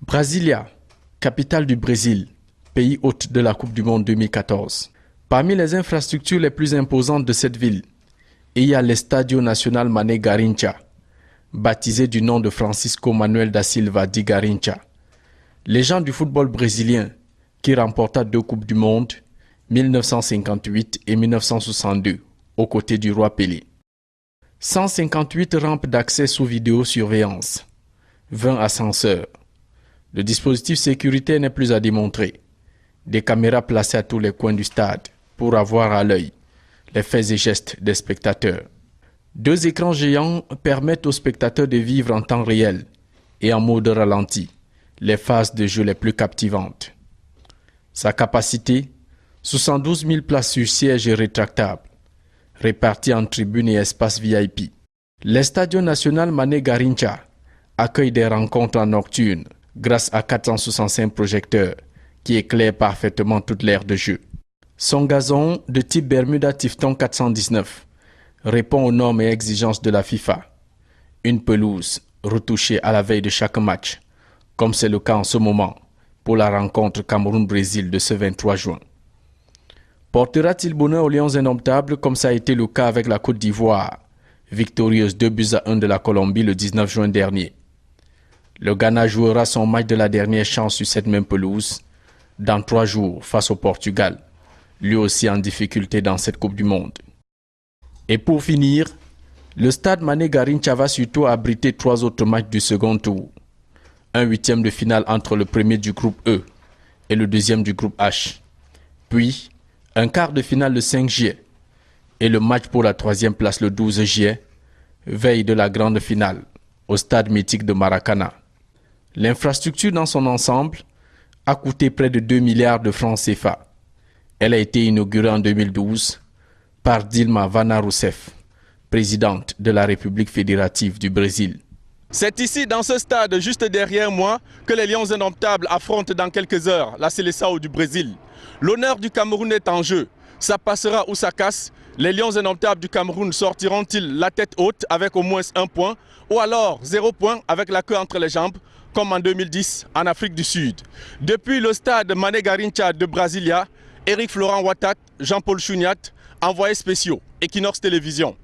Brasilia, capitale du Brésil, pays hôte de la Coupe du Monde 2014. Parmi les infrastructures les plus imposantes de cette ville, il y a l'Estádio Nacional Mané Garrincha, baptisé du nom de Francisco Manuel da Silva di Garrincha, légende du football brésilien qui remporta 2 Coupes du Monde, 1958 et 1962, aux côtés du roi Pelé. 158 rampes d'accès sous vidéosurveillance, 20 ascenseurs. Le dispositif sécuritaire n'est plus à démontrer. Des caméras placées à tous les coins du stade pour avoir à l'œil les faits et gestes des spectateurs. 2 écrans géants permettent aux spectateurs de vivre en temps réel et en mode ralenti les phases de jeu les plus captivantes. Sa capacité, 72 000 places sur sièges rétractables, réparties en tribunes et espaces VIP. L'Estádio Nacional Mané Garrincha accueille des rencontres en nocturne grâce à 465 projecteurs qui éclairent parfaitement toute l'aire de jeu. Son gazon de type Bermuda Tifton 419 répond aux normes et exigences de la FIFA. Une pelouse retouchée à la veille de chaque match, comme c'est le cas en ce moment pour la rencontre Cameroun-Brésil de ce 23 juin. Portera-t-il bonheur aux Lions indomptables comme ça a été le cas avec la Côte d'Ivoire, victorieuse 2-1 de la Colombie le 19 juin dernier? Le Ghana jouera son match de la dernière chance sur cette même pelouse dans 3 jours face au Portugal, lui aussi en difficulté dans cette Coupe du Monde. Et pour finir, le stade Mané Garrincha va surtout abriter 3 autres matchs du second tour. Un 8e de finale entre le premier du groupe E et le 2e du groupe H. Puis, un quart de finale le 5 juillet et le match pour la 3e place le 12 juillet, veille de la grande finale au stade mythique de Maracana. L'infrastructure dans son ensemble a coûté près de 2 milliards de francs CFA. Elle a été inaugurée en 2012 par Dilma Vana Rousseff, présidente de la République fédérative du Brésil. C'est ici, dans ce stade, juste derrière moi, que les Lions indomptables affrontent dans quelques heures la Seleção du Brésil. L'honneur du Cameroun est en jeu. Ça passera ou ça casse. Les Lions indomptables du Cameroun sortiront-ils la tête haute avec au moins 1 point, ou alors 0 point avec la queue entre les jambes, comme en 2010 en Afrique du Sud? Depuis le stade Mané Garrincha de Brasilia, Éric Florent Watat, Jean-Paul Chouniat, envoyés spéciaux, Equinox Télévision.